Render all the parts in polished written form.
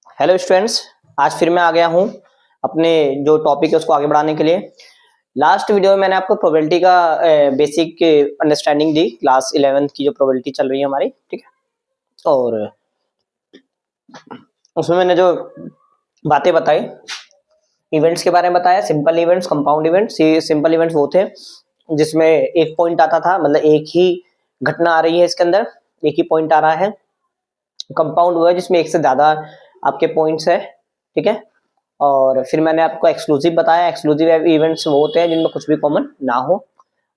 Hello students, आज फिर मैं आ गया हूँ अपने जो टॉपिक है उसको आगे बढ़ाने के लिए। लास्ट वीडियो में मैंने आपको प्रोबेबिलिटी का बेसिक अंडरस्टैंडिंग दी, क्लास 11th की जो प्रोबेबिलिटी चल रही है हमारी, ठीक है। और उसमें मैंने जो बातें बताई, इवेंट्स के बारे में बताया, सिंपल इवेंट्स, कंपाउंड इवेंट्स। ये सिंपल इवेंट्स वो थे जिसमें एक पॉइंट आता था, मतलब एक ही घटना आ रही है, इसके अंदर एक ही पॉइंट आ रहा है। कंपाउंड हुआ है जिसमें एक से ज्यादा आपके पॉइंट्स है, ठीक है। और फिर मैंने आपको एक्सक्लूसिव बताया, एक्सक्लूसिव इवेंट्स वो होते हैं जिनमें कुछ भी कॉमन ना हो।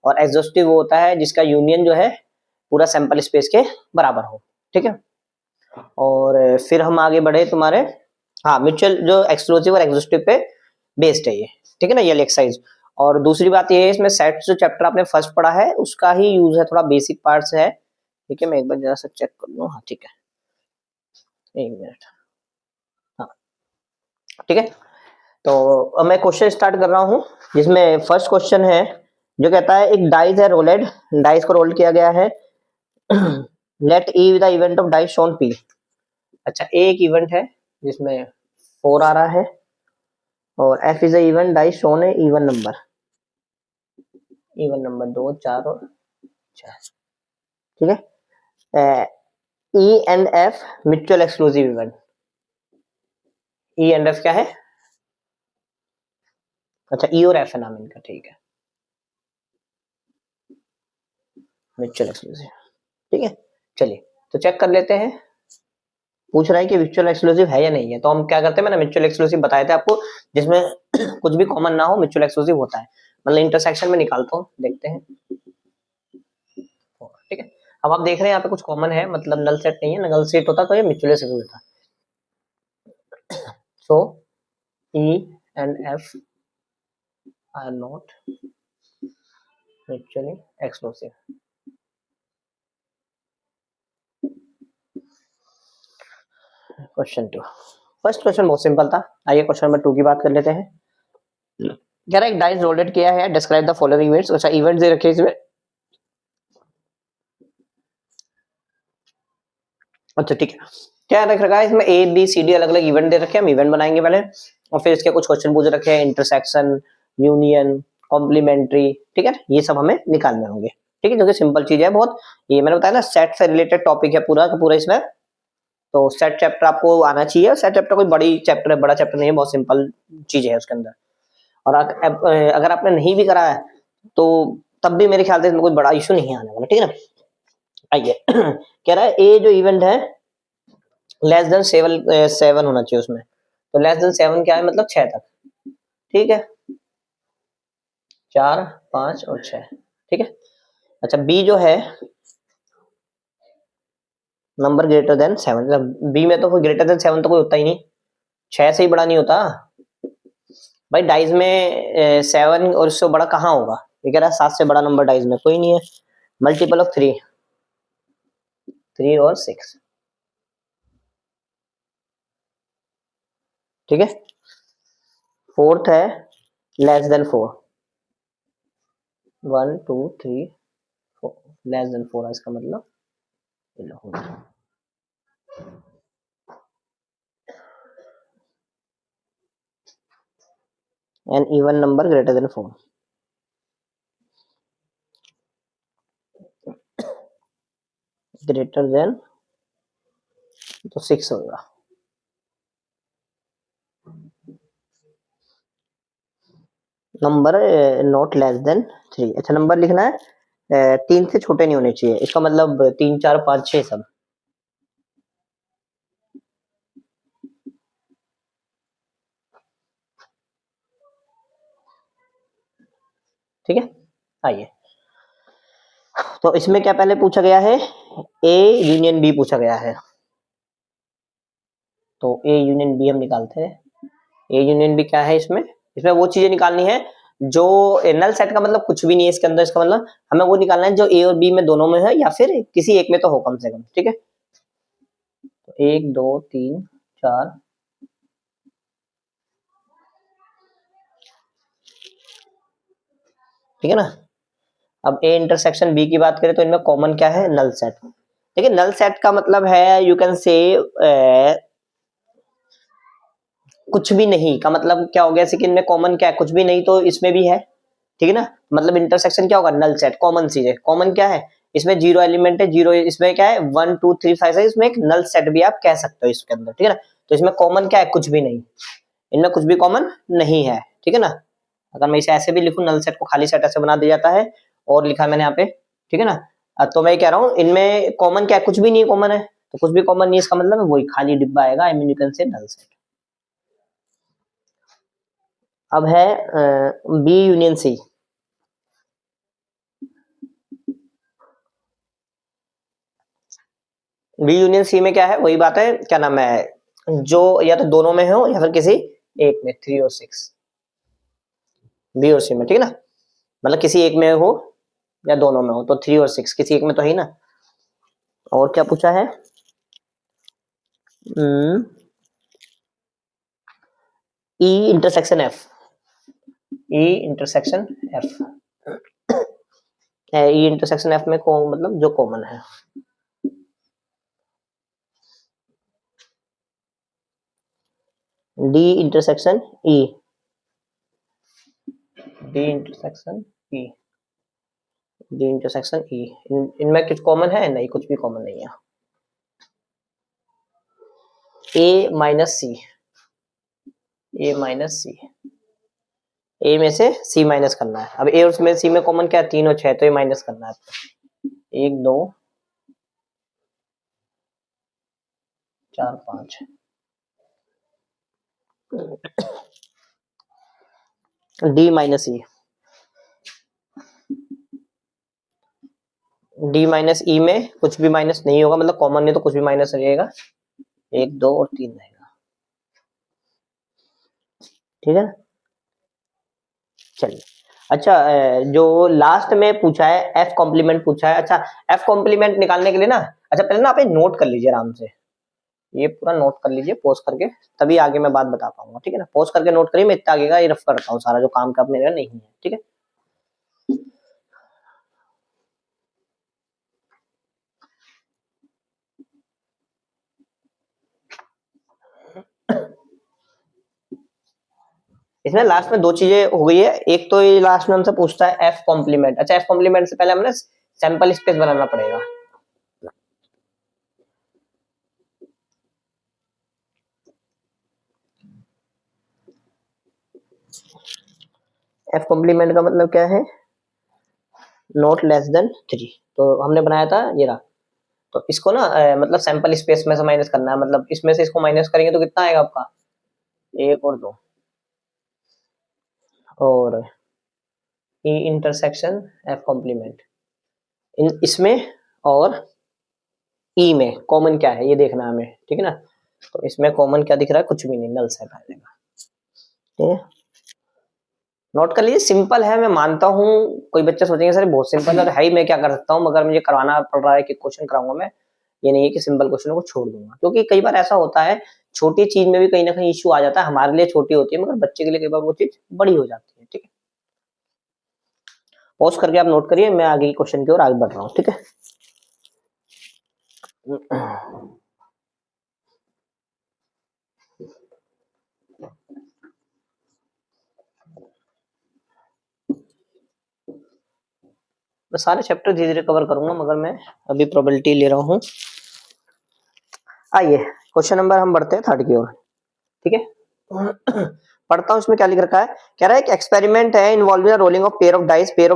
और एग्जॉस्टिव वो होता है जिसका यूनियन जो है पूरा सैंपल स्पेस के बराबर हो, ठीक है। और फिर हम आगे बढ़े तुम्हारे, हाँ, म्यूचुअल जो एक्सक्लूसिव और एग्जॉस्टिव पे बेस्ड है ये, ठीक है ना, ये एक्सरसाइज। और दूसरी बात ये है, इसमें सेट जो चैप्टर आपने फर्स्ट पढ़ा है उसका ही यूज है, थोड़ा बेसिक पार्ट्स है, ठीक है। मैं एक बार जरा सा चेक कर लूँ, हाँ ठीक है, एक मिनट, हाँ ठीक है। तो अब मैं क्वेश्चन स्टार्ट कर रहा हूँ, जिसमें फर्स्ट क्वेश्चन है जो कहता है एक डाइस है रोलेड, डाइस को रोल किया गया है। Let E the event of dice shown P. अच्छा, ए एक इवेंट है जिसमें 4 आ रहा है, और F is the event dice shown है इवन नंबर 2, 4 और 6, ठीक है। ई and F mutual exclusive event. E and F क्या है? अच्छा, ई और एफ है नाम इनका, ठीक है, म्यूचुअल एक्सक्लूसिव, ठीक है। चलिए तो चेक कर लेते हैं। पूछ रहा है कि म्यूचुअल एक्सक्लूसिव है या नहीं है, तो हम क्या करते हैं, मैंने म्यूचुअल एक्सक्लूसिव बताए थे आपको, जिसमें कुछ भी कॉमन ना हो म्यूचुअल एक्सक्लूसिव होता है। मतलब इंटरसेक्शन में निकालता हूँ, देखते हैं, ठीक है। अब आप देख रहे हैं यहाँ पे कुछ कॉमन है, मतलब नल सेट नहीं है, नल सेट होता तो ये म्यूचुअल एक्सक्लूसिव था। So E and F are not mutually exclusive. Question 2, first question बहुत सिंपल था। आइए क्वेश्चन नंबर 2 की बात कर लेते हैं। कह रहा है एक डाइस रोलेट किया है, डिस्क्राइब द फॉलोइंग इवेंट्स। अच्छा, इवेंट्स दे रखे इसमें, अच्छा ठीक है। क्या रख रखा है इसमें, ए बी सी डी अलग अलग इवेंट दे रखे हैं, हम इवेंट बनाएंगे पहले, और फिर इसके कुछ क्वेश्चन पूछ रखे हैं, इंटरसेक्शन, यूनियन, कॉम्प्लीमेंट्री, ठीक है, ये सब हमें निकालने होंगे, ठीक है, जो कि सिंपल चीज है बहुत। ये मैंने बताया ना, सेट से रिलेटेड टॉपिक है पूरा का पूरा इसमें। तो सेट चैप्टर आपको आना चाहिए। सेट चैप्टर कोई बड़ी चैप्टर है, बड़ा चैप्टर नहीं है, बहुत सिंपल चीज है उसके अंदर। और अगर आपने नहीं भी करा है तो तब भी मेरे ख्याल से इसमें कोई बड़ा इशू नहीं आने वाला, ठीक है ना। आइए कह रहा है ए जो इवेंट है लेस देन 7 होना चाहिए उसमें। तो लेस देन 7 क्या है, मतलब 6 तक, ठीक है, 4, 5 और 6, ठीक है। अच्छा, बी जो है नंबर ग्रेटर देन 7, बी में तो कोई ग्रेटर देन 7 तो कोई होता ही नहीं, 6 से ही बड़ा नहीं होता भाई। डाइज में 7 और उससे बड़ा कहाँ होगा, ये कह रहा है 7 से बड़ा नंबर डाइज में कोई नहीं है। मल्टीपल ऑफ 3, 3 और 6, ठीक है। फोर्थ है लेस देन 4, 1 2 3 4, लेस देन 4 है इसका मतलब, an even number greater than 4, greater than तो 6 होगा। नंबर नॉट लेस देन 3, अच्छा नंबर लिखना है 3 से छोटे नहीं होने चाहिए, इसका मतलब 3 4 5 6 सब, ठीक है। आइए, तो इसमें क्या पहले पूछा गया है, ए यूनियन बी पूछा गया है। तो ए यूनियन बी हम निकालते हैं। ए यूनियन बी क्या है इसमें, इसमें वो चीजें निकालनी है जो नल सेट का मतलब कुछ भी नहीं है इसके अंदर, इसका मतलब हमें वो निकालना है जो ए और बी में दोनों में है, या फिर किसी एक में तो हो कम से कम, ठीक है। तो 1 2 3 4, ठीक है ना। अब ए इंटरसेक्शन बी की बात करें तो इनमें कॉमन क्या है, नल सेट। देखिए नल सेट का मतलब है, यू कैन से कुछ भी नहीं का मतलब क्या हो गया, जैसे कि इनमें कॉमन क्या है, कुछ भी नहीं, तो इसमें भी है, ठीक है ना। मतलब इंटरसेक्शन क्या होगा, नल सेट, कॉमन चीज है। कॉमन क्या है, इसमें जीरो एलिमेंट है, जीरो इसमें क्या है, 1 2 3 5 है, इसमें एक नल सेट भी आप कह सकते हो इसके अंदर, ठीक है ना। तो इसमें कॉमन क्या है, कुछ भी नहीं, इनमें कुछ भी कॉमन नहीं है, ठीक है ना। अगर मैं इसे ऐसे भी लिखूं, नल सेट को खाली सेट ऐसे बना दिया जाता है, और लिखा मैंने यहाँ पे, ठीक है ना। तो मैं कह रहा हूँ इनमें कॉमन क्या है, कुछ भी नहीं कॉमन है, तो कुछ भी कॉमन नहीं, इसका मतलब वही खाली डिब्बा आएगा, आई मीन यू कैन से नल सेट। अब है B union C. B union C में क्या है, वही बात है, क्या नाम है, जो या तो दोनों में हो या फिर किसी एक में, 3 और 6, बी और सी में, ठीक है ना। मतलब किसी एक में हो या दोनों में हो, तो 3 और 6 किसी एक में तो है ही ना। और क्या पूछा है, E intersection F, E intersection F, E intersection F में मतलब जो कॉमन है, D intersection E, D intersection E, D intersection E, इनमें कुछ कॉमन है, नहीं कुछ भी कॉमन नहीं है। ए माइनस सी, ए माइनस सी, ए में से सी माइनस करना है। अब ए और में सी में कॉमन क्या है, 3 और 6, तो ये माइनस करना है आपको, 1 2 4 5, डी माइनस ई, डी माइनस ई में कुछ भी माइनस नहीं होगा, मतलब कॉमन नहीं तो कुछ भी माइनस रहेगा, 1 2 और 3 रहेगा, ठीक है ना। चलिए, अच्छा जो लास्ट में पूछा है एफ कॉम्प्लीमेंट पूछा है, अच्छा एफ कॉम्प्लीमेंट निकालने के लिए ना, अच्छा पहले ना आप नोट कर लीजिए आराम से, ये पूरा नोट कर लीजिए पॉज करके, तभी आगे मैं बात बता पाऊंगा, ठीक है ना। पॉज करके नोट करिए, मैं इतना आगे का ये रफ करता हूँ, सारा जो काम का मेरा नहीं है, ठीक है। इसमें लास्ट में दो चीजें हो गई है, एक तो ये लास्ट में हमसे पूछता है एफ कॉम्प्लीमेंट। अच्छा एफ कॉम्प्लीमेंट से पहले हमने सैंपल स्पेस बनाना पड़ेगा। एफ कॉम्प्लीमेंट का मतलब क्या है, नॉट लेस देन 3, तो हमने बनाया था ये रहा। तो इसको ना मतलब सैंपल स्पेस में से माइनस करना है, मतलब इसमें से इसको माइनस करेंगे तो कितना आएगा आपका, 1 और 2, और ई इंटरसेक्शन एफ कॉम्प्लीमेंट, इन इसमें और ई में कॉमन क्या है ये देखना है हमें, ठीक है ना। तो इसमें कॉमन क्या दिख रहा है, कुछ भी नहीं, नल सेट आ जाएगा, ठीक है। नोट कर लीजिए, सिंपल है, मैं मानता हूँ कोई बच्चे सोचेंगे सर बहुत सिंपल है, हाई मैं क्या कर सकता हूँ, मगर मुझे करवाना पड़ रहा है कि क्वेश्चन कराऊंगा मैं, ये नहीं है कि सिंपल क्वेश्चन को छोड़ दूंगा, क्योंकि कई बार ऐसा होता है छोटी चीज में भी कहीं ना कहीं इश्यू आ जाता है, हमारे लिए छोटी होती है मगर बच्चे के लिए कई बार वो चीज बड़ी हो जाती है, ठीक है। पॉज करके आप नोट करिए, मैं आगे क्वेश्चन की ओर आगे बढ़ रहा हूँ, ठीक है। मैं सारे चैप्टर धीरे धीरे कवर करूंगा, मगर मैं अभी प्रोबेबिलिटी ले रहा हूँ। आइए क्वेश्चन नंबर हम बढ़ते हैं 3 की ओर, ठीक है। पढ़ता हूँ, इसमें क्या लिख रखा है, कह रहा है एक एक्सपेरिमेंट है involving rolling of pair of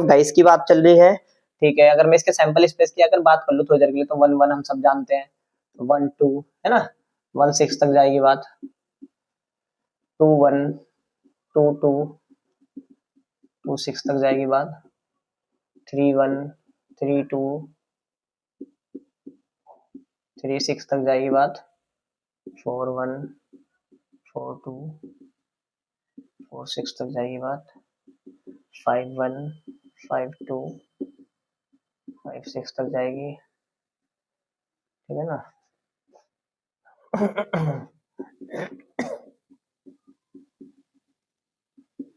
dice की बात चल रही है, ठीक है। अगर मैं इसके सैंपल स्पेस की अगर बात कर लूँ थोड़ी देर के लिए, तो 1 1 हम सब जानते हैं, 1 2 है ना, 1 6 तक जाएगी बात, 2 1 2 2 2 6 तक जाएगी बात, 3 1 3 2 3 6 तक जाएगी बात, 4 1 4 2 4 6 तक जाएगी बात, 5 1 5 2 5 6 तक जाएगी, ठीक है ना।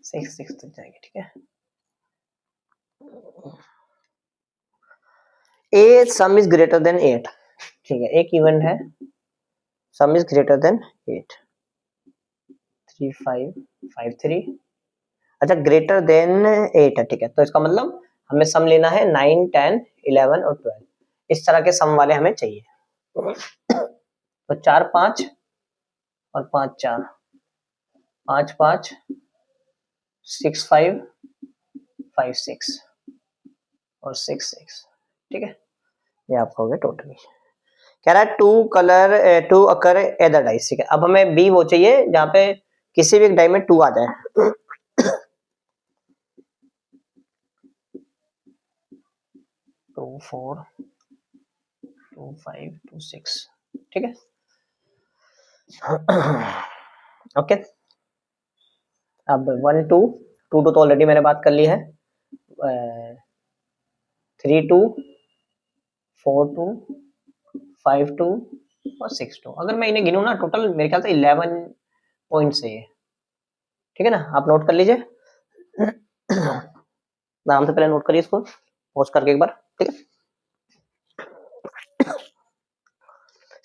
6 6 तक जाएगी, ठीक है। ए सम इज ग्रेटर देन 8, ठीक है, एक इवेंट है सम इज ग्रेटर देन 8, 3553। अच्छा ग्रेटर देन 8 है, ठीक है। तो इसका मतलब हमें सम लेना है 9 10 11 और 12, इस तरह के सम वाले हमें चाहिए। तो 4 5 और 5 4, 5 5 6 5 5 6 और 6 6, ठीक है। ये आपका हो गया टोटल। कह रहा है टू अकर एदर डाइस, ठीक है। अब हमें बी वो चाहिए जहां पे किसी भी एक डाई में 2 आ जाए। 2 4 2 5 2 6, ठीक है। ओके, अब 1 2 2 तो ऑलरेडी मैंने बात कर ली है। 3 2 4 2 5 2 और 6 2। अगर मैं इन्हें गिनूं ना, टोटल मेरे ख्याल से 11 पॉइंट से है, ठीक है ना। आप नोट कर लीजिए, नाम से पहले नोट करिए इसको, पॉज करके एक बार, ठीक है।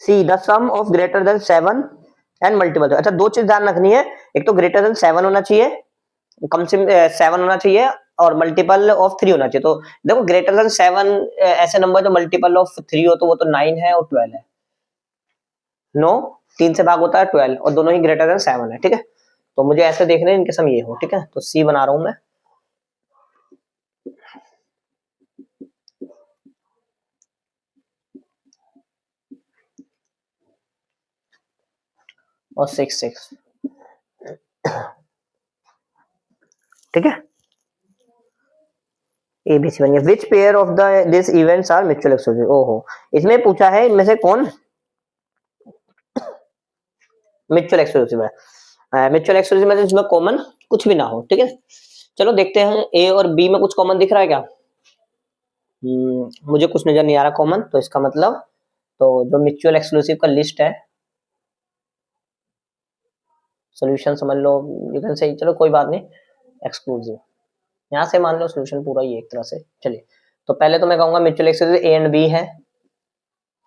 See the sum of greater than 7 and multiple. अच्छा दो चीज ध्यान रखनी है, एक तो ग्रेटर देन 7 होना चाहिए, कम से 7 होना चाहिए, और मल्टीपल ऑफ 3 होना चाहिए। तो देखो ग्रेटर देन 7 ऐसे नंबर जो मल्टीपल ऑफ 3 हो, तो वो तो 9 है और 12 है। 9 3 से भाग होता है 12, और दोनों ही ग्रेटर देन 7 है, ठीक है। तो मुझे ऐसे देखने इनके सम ये हो, ठीक है। तो सी बना रहा हूं मैं। और 6 6, ठीक है। एबीसी बन गया। Which pair of the this events are mutual exclusive. ओहो, इसमें पूछा है इनमें से कौन म्यूचुअल एक्सक्लूसिव है। म्यूचुअल एक्सक्लूसिव मतलब जिसमें कॉमन कुछ भी ना हो, ठीक है। चलो देखते हैं ए और बी में कुछ कॉमन दिख रहा है क्या। मुझे कुछ नजर नहीं आ रहा कॉमन, तो इसका मतलब तो जो म्यूचुअल एक्सक्लूसिव का लिस्ट है, सॉल्यूशन समझ लो, यू कैन से, चलो कोई बात नहीं, एक्सक्लूसिव यहाँ से मान लो सॉल्यूशन पूरा ही एक तरह से। चलिए, तो पहले तो मैं कहूंगा mutual exclusive A and B है,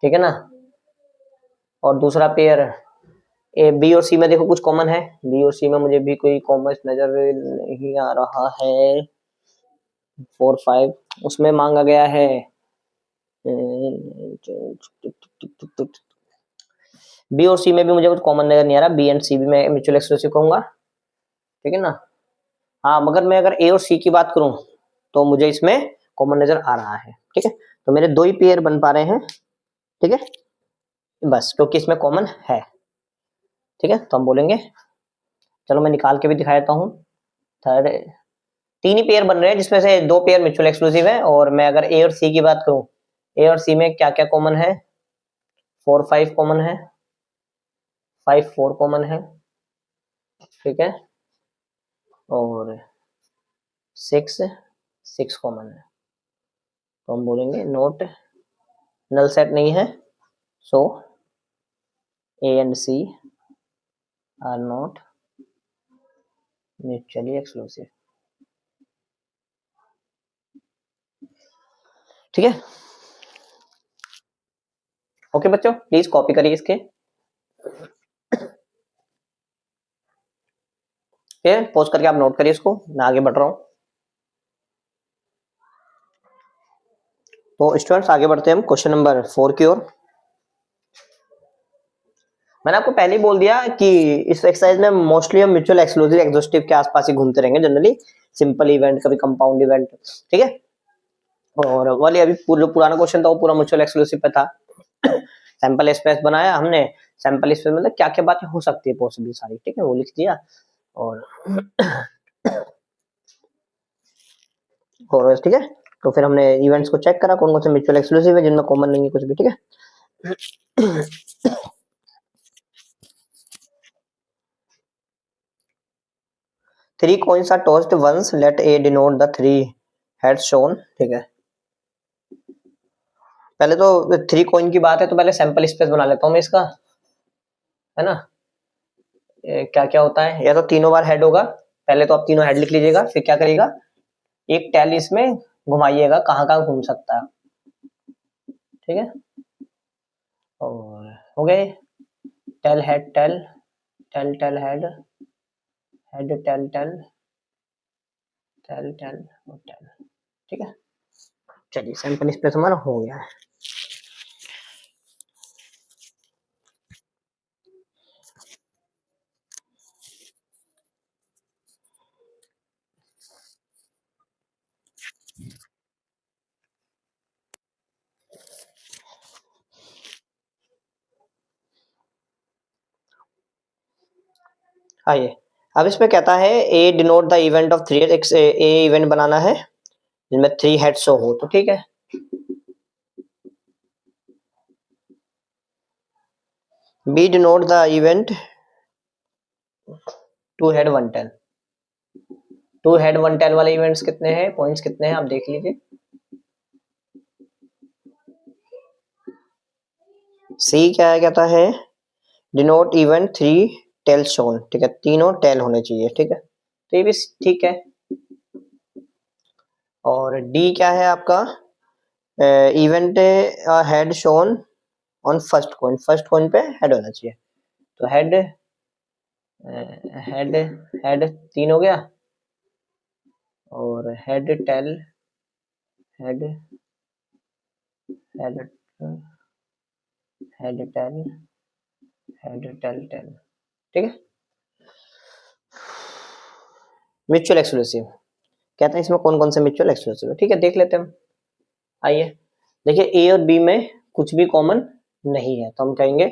ठीक है ना। और दूसरा पेयर ए बी और सी में देखो कुछ कॉमन है, बी और सी में मुझे भी कोई कॉमन नजर नहीं आ रहा है। 4 5 उसमें मांगा गया है। बी और सी में भी मुझे कुछ कॉमन नजर नहीं आ रहा, बी एंड सी भी मैं म्यूचुअल एक्सक्लूसिव कहूंगा, ठीक है ना। हाँ, मगर मैं अगर ए और सी की बात करूं तो मुझे इसमें कॉमन नजर आ रहा है, ठीक है। तो मेरे दो ही पेयर बन पा रहे हैं, ठीक है, बस क्योंकि इसमें कॉमन है, ठीक है। तो हम बोलेंगे, चलो मैं निकाल के भी दिखा देता हूँ। थर्ड, तीन ही पेयर बन रहे हैं जिसमें से दो पेयर म्यूचुअल एक्सक्लूसिव है। और मैं अगर ए और सी की बात करूं, ए और सी में क्या क्या कॉमन है, 4 5 कॉमन है, 5 4 कॉमन है, ठीक है, और 6 6 कॉमन है। तो हम बोलेंगे नोट नल सेट नहीं है, so A and C are not mutually exclusive, ठीक है। ओके बच्चों, प्लीज कॉपी करिए इसके, फिर पोज करके आप नोट करिए इसको, मैं आगे बढ़ रहा हूं। तो स्टूडेंट्स आगे बढ़ते हैं हम क्वेश्चन नंबर 4 की ओर। मैंने आपको पहले ही बोल दिया कि इस एक्सरसाइज में मोस्टली हम म्यूचुअल एक्सक्लूसिव एग्जॉस्टिव के आसपास ही घूमते रहेंगे जनरली, सिंपल इवेंट कभी कंपाउंड इवेंट, ठीक है। और वाली अभी पुराना क्वेश्चन था वो पूरा म्यूचुअल एक्सक्लूसिव पे था। सैंपल स्पेस बनाया हमने, सैंपल स्पेस मतलब क्या क्या बातें हो सकती है पॉसिबल सारी, ठीक है, वो लिख दिया। और ठीक है, तो फिर हमने इवेंट्स को चेक करा कौन कौन से म्यूचुअल एक्सक्लूसिव है जिनमें कॉमन नहीं है कुछ भी, ठीक है। 3 coins are tossed once, let A denote the 3 heads shown, ठीक है। पहले तो 3 कॉइन की बात है तो पहले सैंपल स्पेस बना लेता हूँ मैं इसका, है ना। क्या क्या होता है, या तो तीनों बार हेड होगा, पहले तो आप तीनों हेड लिख लीजिएगा, फिर क्या करिएगा, एक टेल इसमें घुमाइएगा, कहाँ कहाँ घूम सकता है, ठीक है। और हो गए tail head tail tail tail head, head tail tail tail tail और टेल। ठीक है, चलिए सैंपल स्पेस हमारा हो गया है। आइए, अब इसमें कहता है A denote the event of three, A event बनाना है जिनमें 3 हेड शो हो, तो ठीक है। B denote the event 2 head 1 tail. 2 head 1 tail वाले इवेंट्स कितने हैं, पॉइंट्स कितने हैं आप देख लीजिए। सी क्या है, कहता है डिनोट इवेंट 3 टेल शोन, ठीक है, तीनों टेल होने चाहिए, ठीक है, तो ये भी ठीक है। और डी क्या है आपका, event head shown on first coin, first coin पे हेड होना चाहिए, तो हेड हेड हेड 3 हो गया, और head tail head head head tail head tail tail, ठीक है। म्यूचुअल एक्सक्लूसिव कहते हैं इसमें कौन कौन से म्यूचुअल एक्सक्लूसिव है, ठीक है, देख लेते हैं हम। आइए देखिए, ए और बी में कुछ भी कॉमन नहीं है, तो हम कहेंगे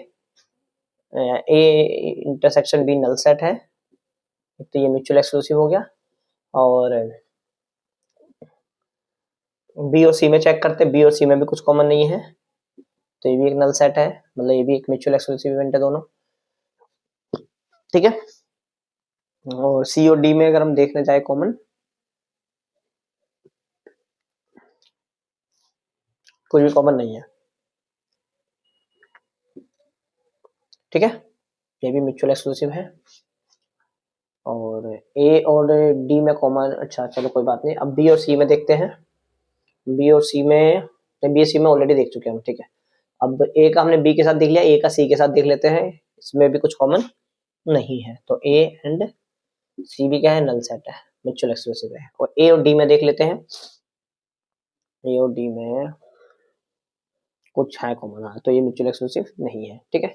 A intersection B null set है, तो ये म्यूचुअल एक्सक्लूसिव हो गया। और बी और सी में चेक करते हैं, बी और सी में भी कुछ कॉमन नहीं है, तो ये भी एक नल सेट है, मतलब ये भी एक म्यूचुअल एक्सक्लूसिव इवेंट है दोनों, ठीक है। और सी और डी में अगर हम देखने जाए कॉमन, कुछ भी कॉमन नहीं है, ठीक है, ये भी म्यूचुअल एक्सक्लूसिव है। और ए और डी में कॉमन, अच्छा चलो कोई बात नहीं, अब बी और सी में देखते हैं। बी और सी में, बी और सी में ऑलरेडी देख चुके हैं हम, ठीक है। अब ए का हमने बी के साथ देख लिया, ए का सी के साथ देख लेते हैं, इसमें भी कुछ कॉमन नहीं है, तो ए एंड सी भी क्या है, नल सेट है, म्यूचुअल एक्सक्लूसिव है। और ए और डी में देख लेते हैं, ए और डी में कुछ है कॉमन, हाँ, तो ये म्यूचुअल एक्सक्लूसिव नहीं है, ठीक है।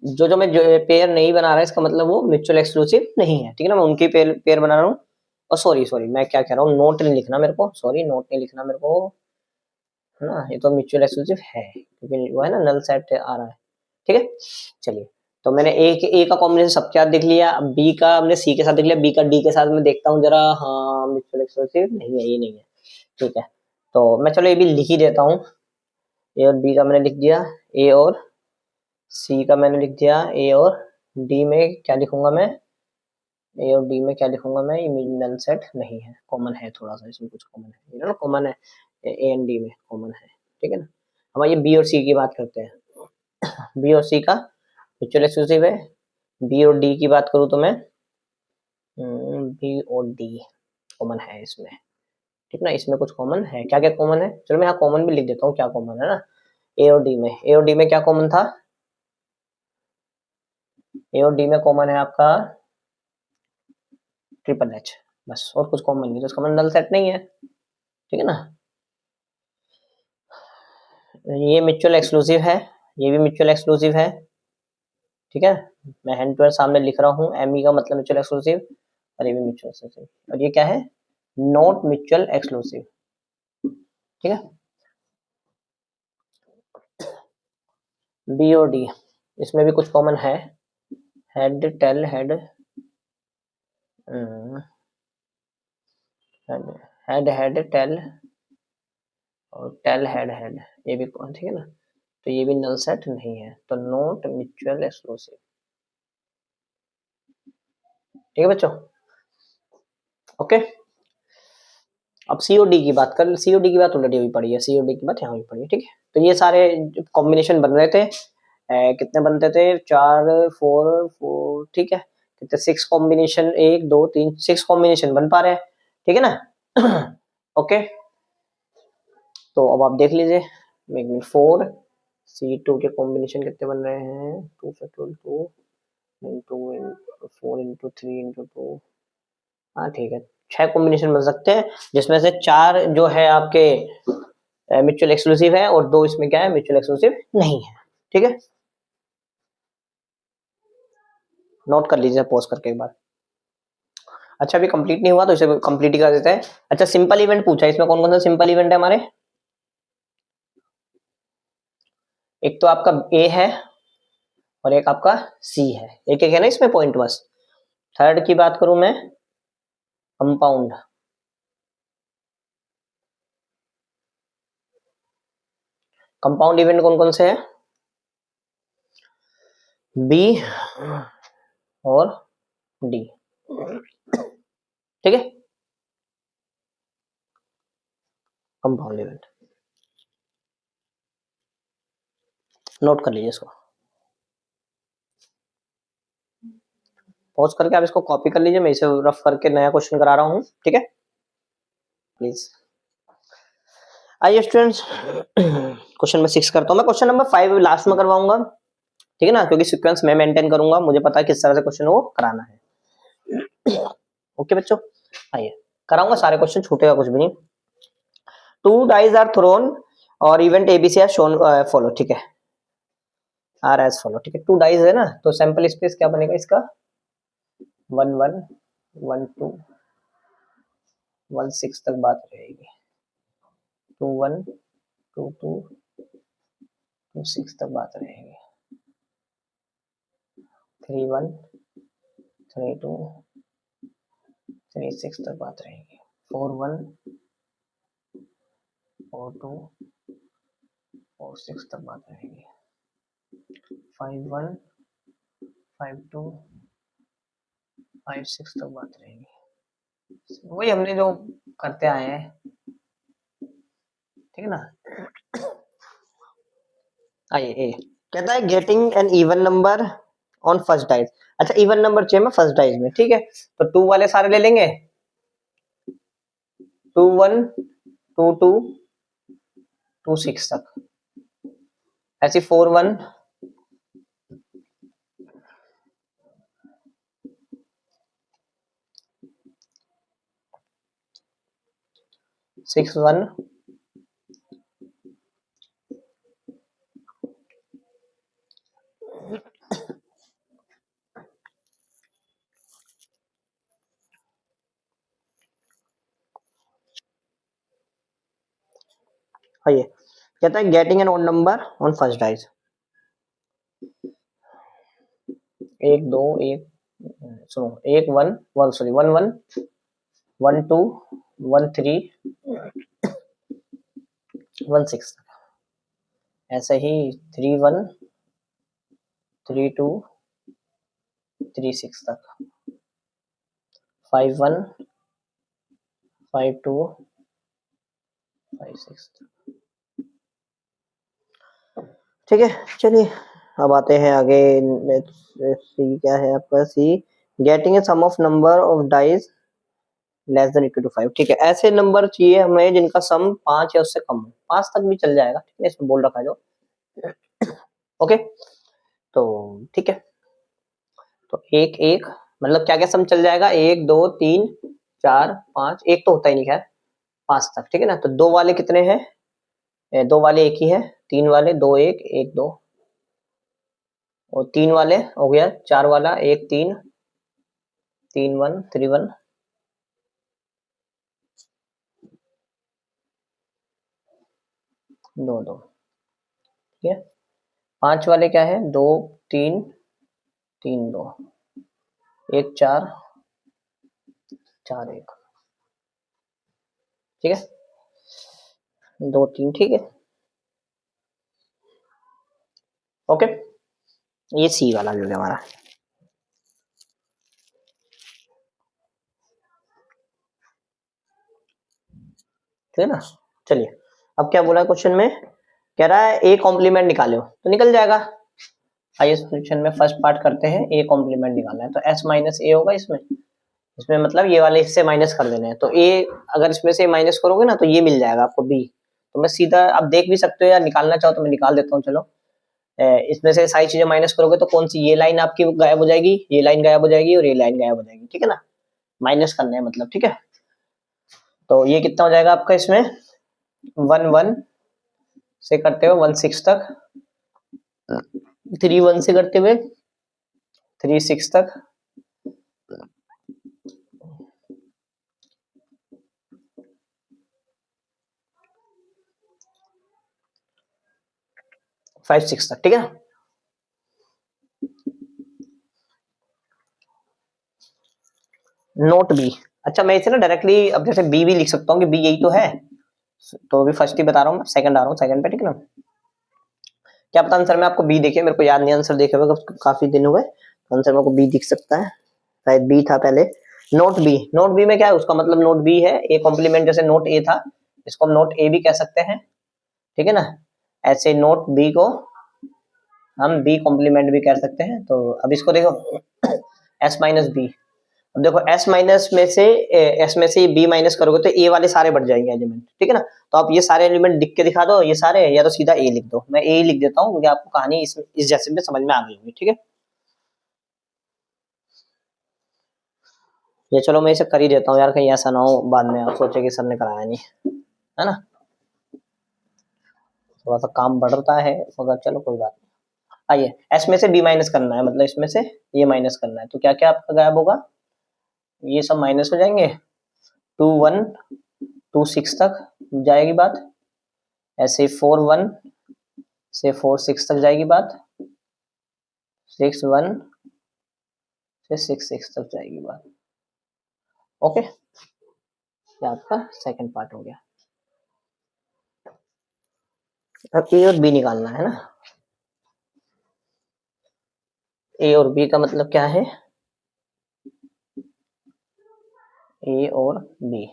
जो जो मैं जो पेयर नहीं बना रहा, इसका मतलब वो म्यूचुअल एक्सक्लूसिव नहीं है, ठीक है ना, मैं उनकी पेयर पेयर बना रहा हूँ। और सॉरी सॉरी, मैं क्या कह रहा हूँ, नोट नहीं लिखना मेरे को, सॉरी नोट नहीं लिखना मेरे को, है ना, ये तो म्यूचुअल एक्सक्लूसिव है क्योंकि वो है ना नल सेट आ रहा है, ठीक है। चलिए, तो मैंने ए का कॉम्बिनेशन सबके साथ देख लिया, अब बी का हमने सी के साथ देख लिया, बी का डी के साथ मैं देखता हूँ जरा, हाँ म्यूचुअल एक्सक्लूसिव नहीं है, ये नहीं है, ठीक है। तो मैं चलो ये भी लिख ही देता हूँ, ए और बी का मैंने लिख दिया, ए और सी का मैंने लिख दिया, ए और डी में क्या लिखूंगा मैं, ए और डी में क्या लिखूंगा मैं, ये नल सेट नहीं है, कॉमन है थोड़ा सा, इसमें कुछ कॉमन है, ये ना कॉमन है, ए एंड डी में कॉमन है, ठीक है ना। हम ये बी और सी की बात करते हैं, बी और सी का म्यूचुअल एक्सक्लूसिव है। बी और डी की बात करूँ तो मैं, बी और डी कॉमन है इसमें, ठीक ना, इसमें कुछ कॉमन है, क्या क्या कॉमन है, चलो मैं यहाँ कॉमन भी लिख देता हूँ क्या कॉमन है ना। ए और डी में, ए और डी में क्या कॉमन था, ए और डी में कॉमन है आपका ट्रिपल एच, बस, और कुछ कॉमन नहीं, तो इसका मतलब नल सेट नहीं है, ठीक है ना। ये म्यूचुअल एक्सक्लूसिव है, ये भी म्यूचुअल एक्सक्लूसिव है, ठीक है, मैं हैंड टू हैंड सामने लिख रहा हूँ, एम ई का मतलब म्यूचुअल एक्सक्लूसिव, और ये भी म्यूचुअल एक्सक्लूसिव, और ये क्या है, नॉट म्यूचुअल एक्सक्लूसिव, ठीक है। बी और डी, इसमें भी कुछ कॉमन है, head tail head head head head tell और टेल हेड हेड, ये भी ठीक है ना, तो ये भी नल सेट नहीं है, तो नॉट म्यूचुअल एक्सक्लूसिव, ठीक है बच्चों, ओके। अब सीओडी की बात कर, सीओडी की बात ऑलरेडी अभी पड़ी है, सीओडी की बात यहाँ भी पड़ी है, ठीक है। तो ये सारे कॉम्बिनेशन बन रहे थे, कितने बनते थे, 4 4 4, ठीक है, कितने 6 कॉम्बिनेशन, 1 2 3 6 कॉम्बिनेशन बन पा रहे हैं, ठीक है ना। ओके, तो अब आप देख लीजिए, 4 C2 के कॉम्बिनेशन कितने बन रहे हैं, 2 फैक्टोरियल 2 इंटू 4 इंटू 3 इंटू 2। हाँ ठीक है, 6 कॉम्बिनेशन बन सकते हैं, जिसमें से 4 जो है आपके म्यूचुअल एक्सक्लूसिव है और 2 इसमें क्या है, म्यूचुअल एक्सक्लूसिव नहीं है। ठीक है, नोट कर लीजिए पॉज करके एक बार। अच्छा अभी कंप्लीट नहीं हुआ तो इसे कंप्लीट ही कर देते हैं। अच्छा सिंपल इवेंट पूछा है, इसमें कौन कौन सा सिंपल इवेंट है हमारे? एक तो आपका ए है और एक आपका सी है, एक एक है ना इसमें पॉइंट बस। थर्ड की बात करूं मैं, कंपाउंड। कंपाउंड इवेंट कौन कौन से हैं? बी और डी। ठीक है, कंपाउंड इवेंट नोट कर लीजिए इसको, पॉज करके आप इसको कॉपी कर लीजिए, मैं इसे रफ करके नया क्वेश्चन करा रहा हूं। ठीक है प्लीज। आइए स्टूडेंट्स, क्वेश्चन नंबर 6 करता हूं मैं, क्वेश्चन नंबर 5 लास्ट में करवाऊंगा। ठीक है ना, क्योंकि सीक्वेंस मैं मेंटेन करूंगा, मुझे पता है किस तरह से क्वेश्चन वो कराना है। ओके बच्चों, आइए कराऊंगा सारे क्वेश्चन, छूटेगा कुछ भी नहीं। 2 डाइज आर थ्रोन और event ABC are shown follow. ठीक है, आर एज फॉलो। ठीक है, 2 डाइज है ना, तो सैंपल स्पेस क्या बनेगा इसका? 1 1 1 2 1 6 तक बात रहेगी। 2 1 2 2 2 6 तक बात रहेगी। 3 1 3 2 3 6 तक बात रहेगी। 4 1 4 2 4 6 तक बात रहेगी। 5 1 5 2 5 6 तक बात रहेगी। वही हमने जो करते आए हैं, ठीक है ना। आइए ए कहता है getting an even number on first dice. अच्छा इवन नंबर चाहिए मैं फर्स्ट डाइज में, ठीक है, तो 2 वाले सारे ले लेंगे, 2 1 2 2 2 6 तक, ऐसी 4 1 6 1 आइए कहता है getting an odd number on first dice. 1 2 1 सुनो 1 1 1 सॉरी 1 1 1 2 1 3 1 6 तक, ऐसे ही 3 1 3 2 3 6 तक, 5 1 5 2 5 6 तक। ठीक है चलिए अब आते हैं आगे। सी क्या है आपका? C getting a sum of number of dice less than equal to 5। ठीक है, ऐसे नंबर चाहिए हमें जिनका सम 5 या उससे कम हो, 5 तक भी चल जाएगा, ठीक है, इसमें बोल रखा है जो। ओके तो ठीक है, तो एक एक मतलब क्या क्या सम चल जाएगा? 1 2 3 4 5, एक तो होता ही नहीं खैर, 5 तक। ठीक है ना, तो 2 वाले कितने हैं? 2 वाले एक ही है, 3 वाले 2 1 1 2, और 3 वाले हो गया, 4 वाला 1 3 3 1 3 1, 2 2। ठीक है, 5 वाले क्या है? 2 3 3 2 1 4 4 1। ठीक है 2 3, ठीक है ओके। ये सी वाला जो है हमारा, ठीक है ना। चलिए अब क्या बोला क्वेश्चन में, कह रहा है ए कॉम्प्लीमेंट निकालो, तो निकल जाएगा। आइए क्वेश्चन में फर्स्ट पार्ट करते हैं, ए कॉम्प्लीमेंट निकालना है, तो एस माइनस ए होगा इसमें, इसमें मतलब ये वाले इससे माइनस कर देने हैं, तो ए अगर इसमें से माइनस करोगे ना तो ये मिल जाएगा आपको बी। तो मैं सीधा, आप देख भी सकते हो या निकालना चाहो तो मैं निकाल देता हूँ, चलो इसमें से सारी चीजें माइनस करोगे तो कौन सी, ये लाइन आपकी गायब हो जाएगी, ये लाइन गायब हो जाएगी और ये लाइन गायब हो जाएगी, ठीक है ना, माइनस करना है मतलब, ठीक है। तो ये कितना हो जाएगा आपका इसमें 1 1 से करते हुए 1 6 तक, 3 1 से करते हुए 3 6 तक, 5 6 तक, ठीक है। नोट बी, अच्छा मैं इसे ना डायरेक्टली अब जैसे बी भी लिख सकता हूँ कि बी यही तो है, तो अभी फर्स्ट ही बता रहा हूँ, सेकंड आ रहा हूँ सेकंड पे, ठीक है ना। क्या पता आंसर में आपको बी दिखे, मेरे को याद नहीं आंसर देखे हुए काफी दिन हो गए, तो आंसर मेरे को बी दिख सकता है, शायद बी था पहले। नोट बी, नोट बी में क्या है, उसका मतलब नोट बी है, ए कॉम्प्लीमेंट, जैसे नोट ए था इसको हम नोट ए भी कह सकते हैं, ठीक है ना। ऐसे नोट बी को हम बी कॉम्प्लीमेंट भी कह सकते हैं। तो अब इसको देखो एस माइनस बी, अब देखो एस माइनस में से एस में से बी माइनस करोगे तो ए वाले सारे बढ़ जाएंगे एलिमेंट, ठीक है ना। तो आप ये सारे एलिमेंट लिख के दिखा दो ये सारे, या तो सीधा ए लिख दो, मैं ए लिख देता हूँ क्योंकि आपको कहानी इस जैसे में समझ में आ गई होगी, ठीक है। ये चलो मैं इसे कर ही देता हूँ यार, कहीं ऐसा ना हो बाद में आप सोचे कि सर ने कराया नहीं, है ना। थोड़ा सा काम बढ़ता है मगर चलो कोई बात नहीं। आइए एस में से बी माइनस करना है, मतलब इसमें से ये माइनस करना है, तो क्या क्या आपका गायब होगा, ये सब माइनस हो जाएंगे, 2 1 2 6 तक जाएगी बात, ऐसे 4 1 से 4 6 तक जाएगी बात, 6 1 से 6 6 तक जाएगी बात, ओके। ये आपका सेकंड पार्ट हो गया। अब ए और बी निकालना है ना, ए और बी का मतलब क्या है, ए और B,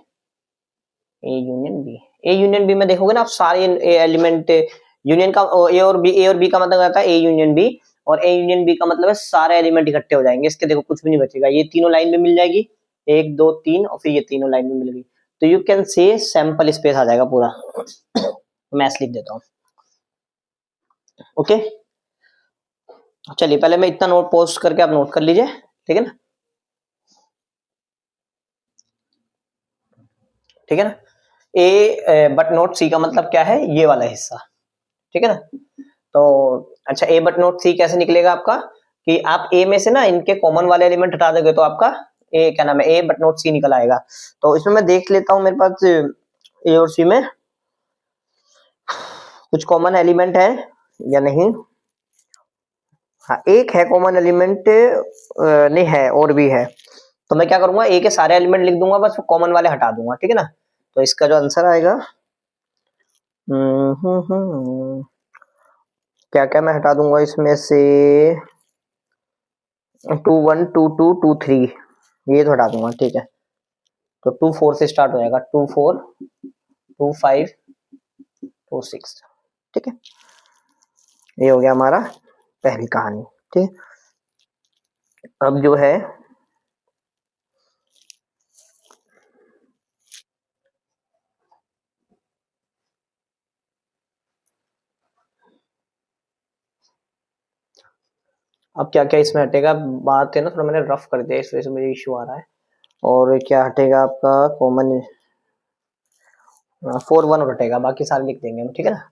A union B, A union B में देखोगे ना आप सारे एलिमेंट यूनियन का, ए और बी, ए और बी का मतलब आता है ए यूनियन बी, और ए यूनियन बी का मतलब है सारे एलिमेंट इकट्ठे हो जाएंगे इसके, देखो कुछ भी नहीं बचेगा, ये तीनों लाइन में मिल जाएगी, 1 2 3 और फिर ये तीनों लाइन में मिल गई, तो you can say sample space आ जाएगा पूरा। मैं लिख देता हूँ, ओके। चलिए पहले मैं इतना नोट पोस्ट करके आप नोट कर लीजिए, ठीक है ना, ठीक है ना। ए बट नोट सी का मतलब क्या है, ये वाला हिस्सा, ठीक है ना। तो अच्छा ए बट नोट सी कैसे निकलेगा आपका, कि आप ए में से ना इनके कॉमन वाले एलिमेंट हटा दोगे तो आपका ए क्या नाम है, ए बट नोट सी निकल आएगा। तो इसमें मैं देख लेता हूं मेरे पास ए और सी में कुछ कॉमन एलिमेंट है या नहीं। हाँ एक है कॉमन एलिमेंट, नहीं है और भी है, तो मैं क्या करूंगा ए के सारे एलिमेंट लिख दूंगा, बस कॉमन वाले हटा दूंगा, ठीक है ना। तो इसका जो आंसर आएगा क्या क्या मैं हटा दूंगा इसमें से, 2 1 2 2 2 3 ये तो हटा दूंगा, ठीक है। तो 2 4 से स्टार्ट हो जाएगा, 2 4 2 5 2 6, ठीक है। ये हो गया हमारा पहली कहानी, ठीक। अब जो है अब क्या क्या इसमें हटेगा, बात है ना थोड़ा मैंने रफ कर दिया इस वजह से मुझे इशू आ रहा है। और क्या हटेगा आपका कॉमन, 4 1 और हटेगा, बाकी सारे लिख देंगे हम, ठीक है ना।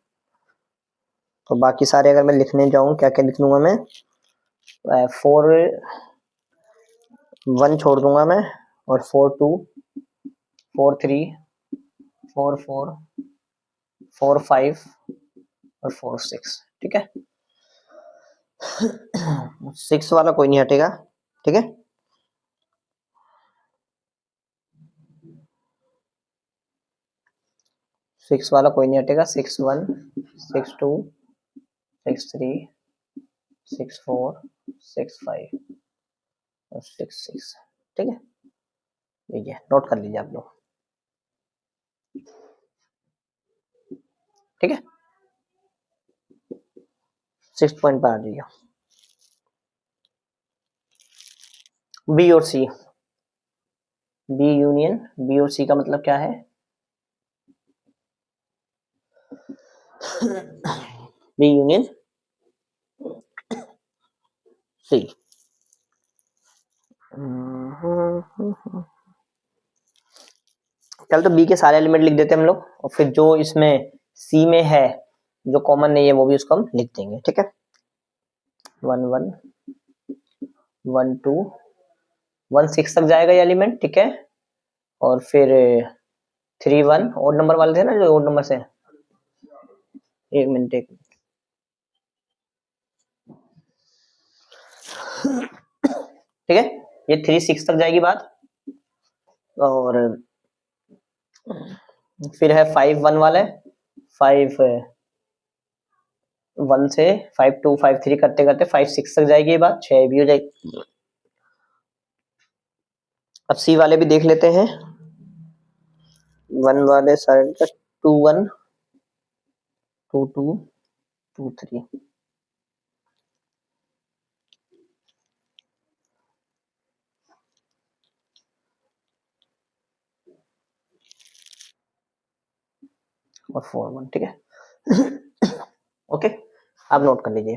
तो बाकी सारे अगर मैं लिखने जाऊं क्या क्या लिख लूंगा मैं, 4 1 छोड़ दूंगा मैं, और 4 2 4 3 4 4 4 5 और 4 6, ठीक है। 6 वाला कोई नहीं हटेगा, ठीक है। 6 वाला कोई नहीं हटेगा, 6 1 6 2 6 3 6 4 6 5 और 6 6, ठीक है। लीजिए नोट कर लीजिए आप लोग, ठीक है। 6 पॉइंट पर आ जाइए, बी और सी, बी यूनियन बी और सी का मतलब क्या है, बी यूनियन सी। चल तो बी के सारे एलिमेंट लिख देते हैं हम लोग, और फिर जो इसमें सी में है जो कॉमन नहीं है वो भी उसको हम लिख देंगे, ठीक है। 1 1 1 2 1 6 तक जाएगा ये एलिमेंट, ठीक है। और फिर 3 1 ओड नंबर वाले थे ना, जो ओड नंबर से, एक मिनट ठीक है। ये 3 6 तक जाएगी बात, और फिर है 5 1 वाले, 5 1 से 5 2 5 3 करते करते 5 6 तक जाएगी ये बात, 6 भी हो जाएगी। अब सी वाले भी देख लेते हैं। 1 वाले साइड का 2 1 2 2 2 3, और 4 1, ठीक है। ओके, आप नोट कर लीजिए।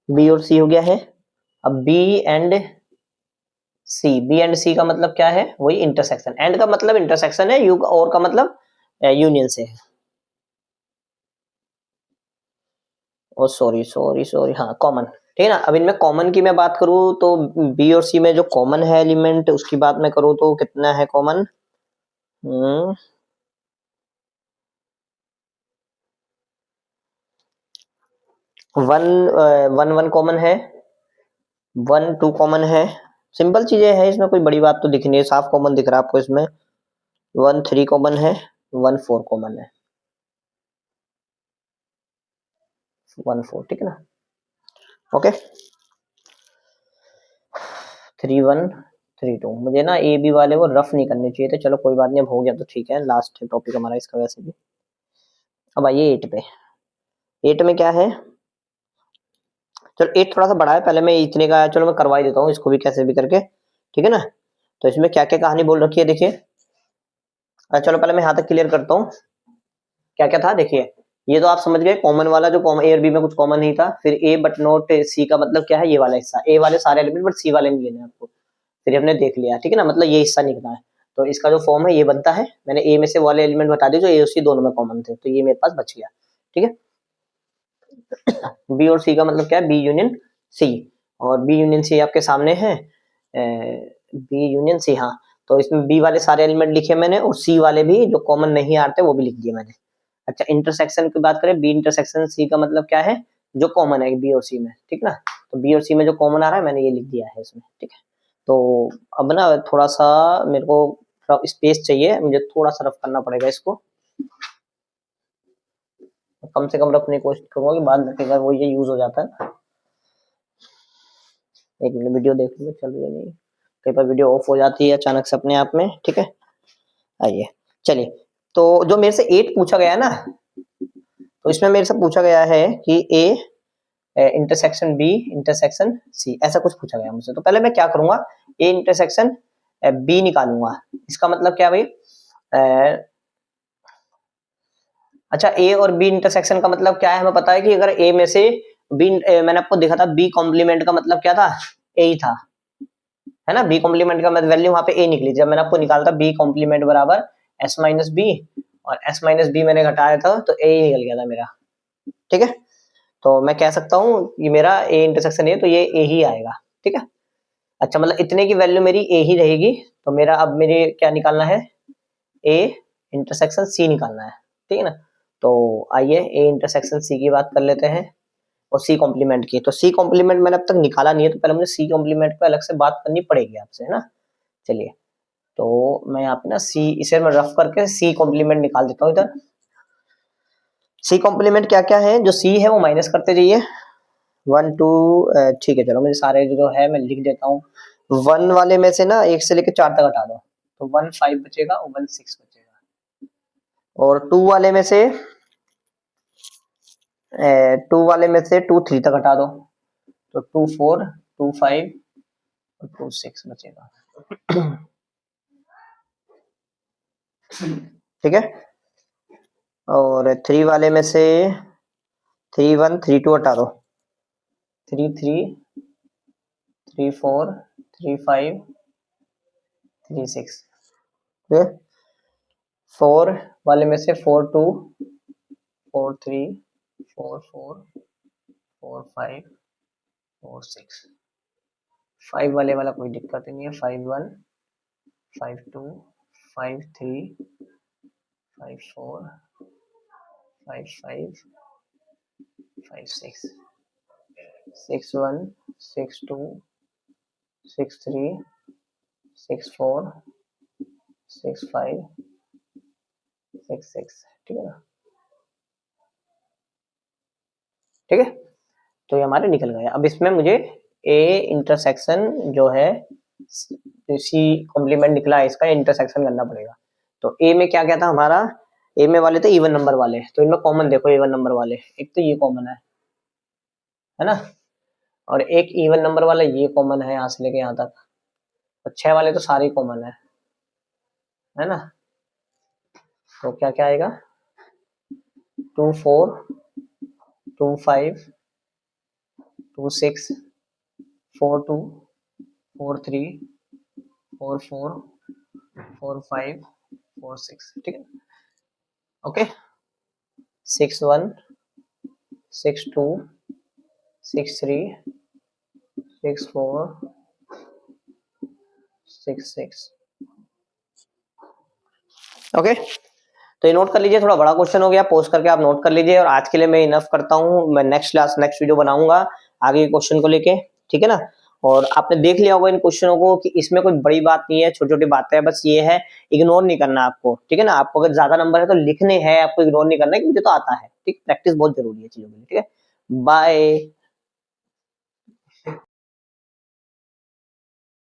बी और सी हो गया है। अब B and C, B and C का मतलब क्या है, वही इंटरसेक्शन। एंड का मतलब इंटरसेक्शन है, यू और का मतलब यूनियन से है। ओ सॉरी सॉरी सॉरी, हाँ कॉमन, ठीक है ना। अब इनमें कॉमन की मैं बात करूं तो बी और सी में जो कॉमन है एलिमेंट, उसकी बात मैं करूं तो कितना है कॉमन। 1 1 1 कॉमन है, 1 2 कॉमन है। सिंपल चीजें हैं, इसमें कोई बड़ी बात तो दिख नहीं है, साफ कॉमन दिख रहा है आपको इसमें। 1 3 कॉमन है, 1 4 कॉमन है, 1 4, ठीक है ना। ओके, 3 1 3 2। मुझे ना ए बी वाले वो रफ नहीं करने चाहिए थे, चलो कोई बात नहीं, अब हो गया तो ठीक है, लास्ट टॉपिक हमारा इसका वैसे भी। अब आइए 8 पे। 8 में क्या है, चलो 8 थोड़ा सा बड़ा है, पहले मैं इतने का, चलो मैं करवा ही देता हूँ इसको भी कैसे भी करके, ठीक है ना। तो इसमें क्या क्या कहानी बोल रखी है देखिए। चलो पहले मैं यहाँ तक क्लियर करता हूँ क्या क्या था। देखिए, ये तो आप समझ गए, कॉमन वाला जो कॉमन, ए और बी में कुछ कॉमन नहीं था। फिर ए बट नॉट सी का मतलब क्या है, ये वाला हिस्सा, ए वाले सारे एलिमेंट बट सी वाले नहीं लेने आपको। फिर हमने देख लिया, ठीक है ना, मतलब ये हिस्सा निकला है। तो इसका जो फॉर्म है ये बनता है, मैंने ए में से वाले एलिमेंट बता दिए जो ए और सी दोनों में कॉमन थे, तो ये मेरे पास बच गया, ठीक है। बी और सी का मतलब क्या है, बी यूनियन सी। और बी यूनियन सी आपके सामने है, बी यूनियन सी, हाँ। तो इसमें बी वाले सारे एलिमेंट लिखे मैंने, और सी वाले भी जो कॉमन नहीं आते वो भी लिख दिए मैंने। अच्छा, इंटरसेक्शन की बात करें, बी इंटरसेक्शन सी का मतलब क्या है, जो कॉमन है बी और सी में, ठीक ना। तो बी और सी में जो कॉमन आ रहा है मैंने ये लिख दिया है इसमें, ठीक है। तो अब ना थोड़ा सा मेरे को स्पेस चाहिए, मुझे थोड़ा सा रफ करना पड़ेगा इसको, कम से कम रखने की कोशिश करूंगा कि बाद में कई बार वो ये यूज हो जाता है। एक मिनट, वीडियो देख लूंगा, चल रही है नहीं, कई बार वीडियो ऑफ हो जाती है अचानक से अपने आप में, ठीक है। आइए, चलिए, तो जो मेरे से 8 पूछा गया है ना, तो इसमें मेरे से पूछा गया है कि A intersection B intersection C, ऐसा कुछ पूछा गया मुझसे। तो पहले मैं क्या करूंगा, ए इंटरसेक्शन बी निकालूंगा। इसका मतलब क्या भाई, अच्छा, ए और बी इंटरसेक्शन का मतलब क्या है, हमें पता है कि अगर ए में से बी, मैंने आपको देखा था बी कॉम्प्लीमेंट का मतलब क्या था, ए ही था, है ना। बी कॉम्प्लीमेंट का मतलब वैल्यू वहां पे ए निकली, जब मैंने आपको निकाला था बी कॉम्प्लीमेंट बराबर एस माइनस बी, और एस माइनस बी मैंने घटाया था तो ए ही निकल गया था मेरा, ठीक है। तो मैं कह सकता हूँ ये मेरा ए इंटरसेक्शन है, तो ये ए ही आएगा, ठीक है। अच्छा, मतलब इतने की वैल्यू मेरी ए ही रहेगी, तो मेरा अब मेरे क्या निकालना है, ए इंटरसेक्शन सी निकालना है, ठीक है ना। तो आइए ए इंटरसेक्शन सी की बात कर लेते हैं, और सी कॉम्प्लीमेंट की। तो सी कॉम्प्लीमेंट मैंने अब तक निकाला नहीं है, तो पहले मुझे सी कॉम्प्लीमेंट पे अलग से बात करनी पड़ेगी आपसे, है ना। चलिए, तो मैं यहाँ पे ना सी, इसे मैं रफ करके सी कॉम्प्लीमेंट निकाल देता हूँ इधर। सी कॉम्प्लीमेंट क्या क्या है, जो सी है वो माइनस करते जाइए, 1 2, ठीक है, चलो मुझे सारे जो है मैं लिख देता हूँ। 1 वाले में से ना 1 से लेकर 4 तक हटा दो, तो 1 5 बचेगा और 1 6 बचेगा। और 2 वाले में से 2 वाले में से 2 3 तक हटा दो, तो 2 4 2 5 और 2 6 बचेगा, ठीक है। और 3 वाले में से 3 1 3 2 हटा दो, 3 3 3 4 3 5 3 6, 4 वाले में से 4 2 4 3 4 4 4 5 4 6, 5 वाला कोई दिक्कत नहीं है, 5 1 5 2 5 3 5 4 5 5 5 6 6 1 6 2 6 3 6 4 6 5 6 6, ठीक है ना, ठीक है। तो ये हमारे निकल गए। अब इसमें मुझे ए इंटरसेक्शन जो है सी कॉम्प्लीमेंट निकला है, इसका इंटरसेक्शन करना पड़ेगा। तो ए में क्या क्या था हमारा, ए में वाले थे इवन नंबर वाले, तो इनमें कॉमन देखो इवन नंबर वाले, एक तो ये कॉमन है ना, और एक इवन नंबर वाला ये कॉमन है यहाँ से लेके यहाँ तक, और 6 वाले तो सारे कॉमन है ना। तो क्या क्या आएगा, 2 4 2 5 2 6 4 2 4 3 4 4 4 5 4 6, ठीक है, ओके। 6 1 6 2 6 3 6 4 6 6, ओके। तो ये नोट कर लीजिए, थोड़ा बड़ा क्वेश्चन हो गया, पोस्ट करके आप नोट कर लीजिए। और आज के लिए मैं इनफ करता हूँ, मैं नेक्स्ट वीडियो बनाऊंगा आगे के क्वेश्चन को लेके, ठीक है ना। और आपने देख लिया होगा इन क्वेश्चनों को कि इसमें कोई बड़ी बात नहीं है, छोटी छोटी बातें हैं, बस ये है इग्नोर नहीं करना आपको, ठीक है ना। आपको अगर ज्यादा नंबर है तो लिखने हैं, आपको इग्नोर नहीं करना है, कि मुझे तो आता है, ठीक। प्रैक्टिस बहुत जरूरी है चीजों के लिए, ठीक है। बाय।